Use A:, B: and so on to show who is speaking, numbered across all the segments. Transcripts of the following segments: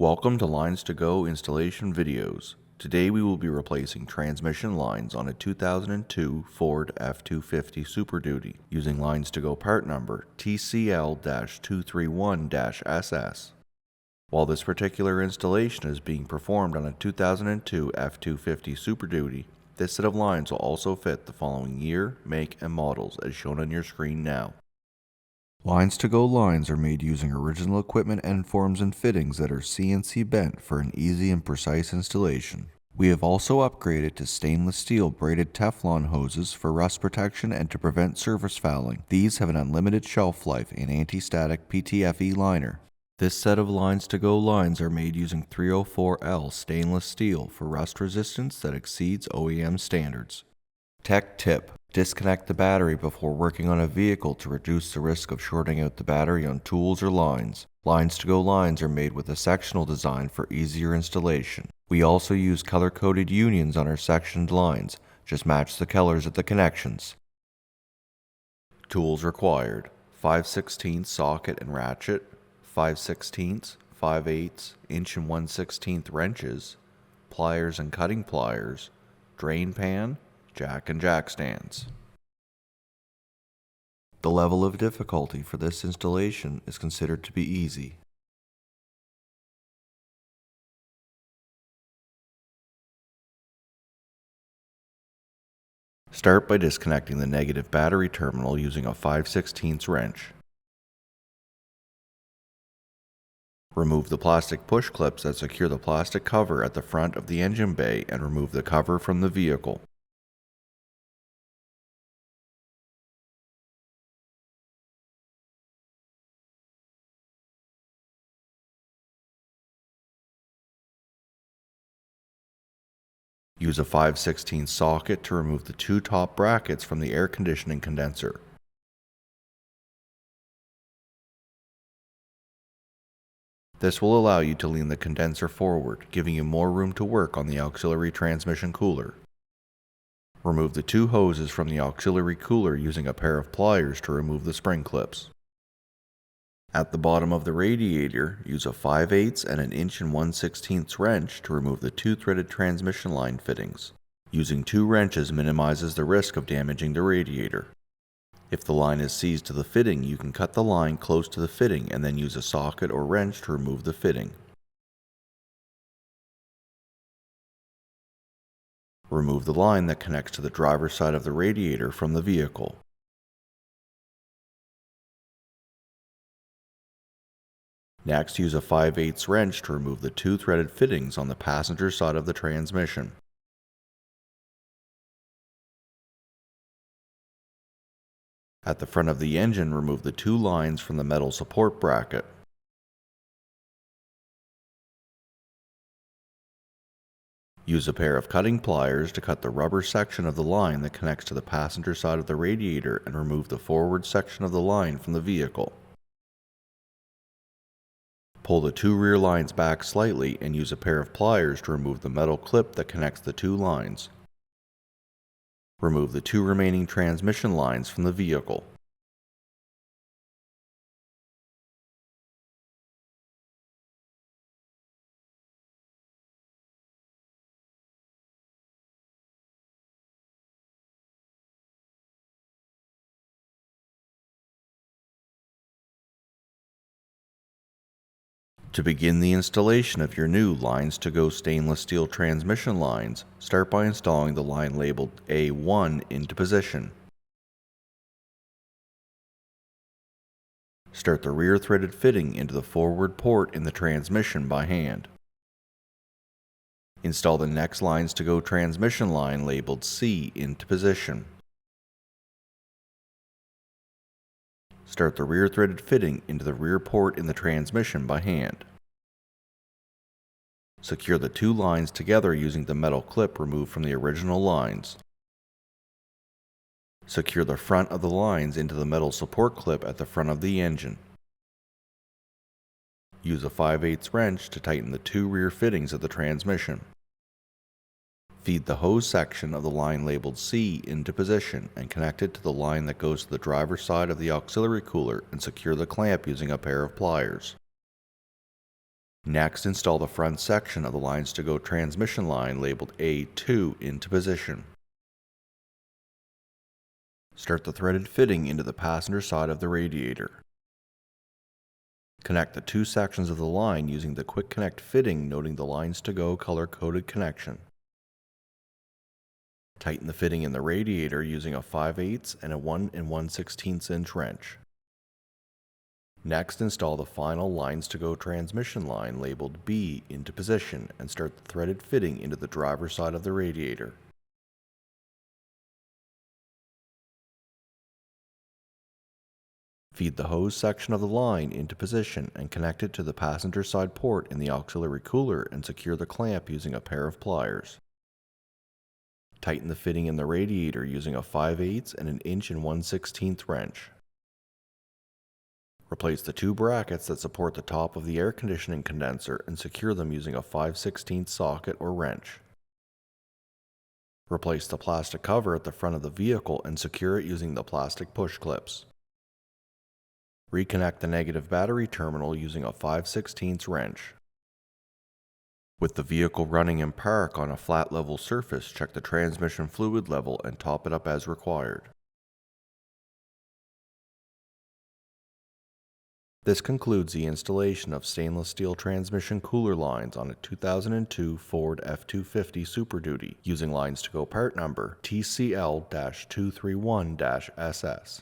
A: Welcome to LinesToGo installation videos. Today we will be replacing transmission lines on a 2002 Ford F250 Super Duty using LinesToGo part number TCL-231-SS. While this particular installation is being performed on a 2002 F250 Super Duty, this set of lines will also fit the following year, make, and models as shown on your screen now. LinesToGo lines are made using original equipment end forms and fittings that are CNC bent for an easy and precise installation. We have also upgraded to stainless steel braided Teflon hoses for rust protection and to prevent surface fouling. These have an unlimited shelf life and anti-static PTFE liner. This set of LinesToGo lines are made using 304L stainless steel for rust resistance that exceeds OEM standards. Tech tip: disconnect the battery before working on a vehicle to reduce the risk of shorting out the battery on tools or lines. LinesToGo lines are made with a sectional design for easier installation. We also use color-coded unions on our sectioned lines. Just match the colors at the connections. Tools required: 5/16 socket and ratchet, 5/16, 5/8, inch and 1/16 wrenches, pliers and cutting pliers, drain pan, jack and jack stands. The level of difficulty for this installation is considered to be easy. Start by disconnecting the negative battery terminal using a 5/16 wrench. Remove the plastic push clips that secure the plastic cover at the front of the engine bay and remove the cover from the vehicle. Use a 5/16 socket to remove the two top brackets from the air conditioning condenser. This will allow you to lean the condenser forward, giving you more room to work on the auxiliary transmission cooler. Remove the two hoses from the auxiliary cooler using a pair of pliers to remove the spring clips. At the bottom of the radiator, use a 5/8 and an inch and 1/16 wrench to remove the two threaded transmission line fittings. Using two wrenches minimizes the risk of damaging the radiator. If the line is seized to the fitting, you can cut the line close to the fitting and then use a socket or wrench to remove the fitting. Remove the line that connects to the driver's side of the radiator from the vehicle. Next, use a 5/8 wrench to remove the two threaded fittings on the passenger side of the transmission. At the front of the engine, remove the two lines from the metal support bracket. Use a pair of cutting pliers to cut the rubber section of the line that connects to the passenger side of the radiator and remove the forward section of the line from the vehicle. Pull the two rear lines back slightly and use a pair of pliers to remove the metal clip that connects the two lines. Remove the two remaining transmission lines from the vehicle. To begin the installation of your new LinesToGo stainless steel transmission lines, start by installing the line labeled A1 into position. Start the rear threaded fitting into the forward port in the transmission by hand. Install the next LinesToGo transmission line labeled C into position. Start the rear threaded fitting into the rear port in the transmission by hand. Secure the two lines together using the metal clip removed from the original lines. Secure the front of the lines into the metal support clip at the front of the engine. Use a 5/8 wrench to tighten the two rear fittings of the transmission. Feed the hose section of the line labeled C into position and connect it to the line that goes to the driver's side of the auxiliary cooler and secure the clamp using a pair of pliers. Next, install the front section of the LinesToGo transmission line labeled A2 into position. Start the threaded fitting into the passenger side of the radiator. Connect the two sections of the line using the Quick Connect fitting, noting the LinesToGo color-coded connection. Tighten the fitting in the radiator using a 5/8 and a 1 1/16 inch wrench. Next, install the final LinesToGo transmission line labeled B into position and start the threaded fitting into the driver's side of the radiator. Feed the hose section of the line into position and connect it to the passenger side port in the auxiliary cooler and secure the clamp using a pair of pliers. Tighten the fitting in the radiator using a 5/8 and an 1 1/16 wrench. Replace the two brackets that support the top of the air conditioning condenser and secure them using a 5/16 socket or wrench. Replace the plastic cover at the front of the vehicle and secure it using the plastic push clips. Reconnect the negative battery terminal using a 5/16 wrench. With the vehicle running in park on a flat level surface, check the transmission fluid level and top it up as required. This concludes the installation of stainless steel transmission cooler lines on a 2002 Ford F250 Super Duty using LinesToGo part number TCL-231-SS.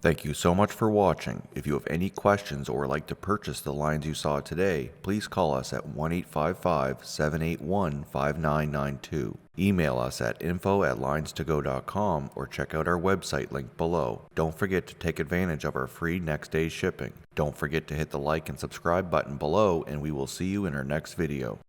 A: Thank you so much for watching. If you have any questions or would like to purchase the lines you saw today, please call us at 1-855-781-5992. Email us at info@linestogo.com or check out our website link below. Don't forget to take advantage of our free next day shipping. Don't forget to hit the like and subscribe button below, and we will see you in our next video.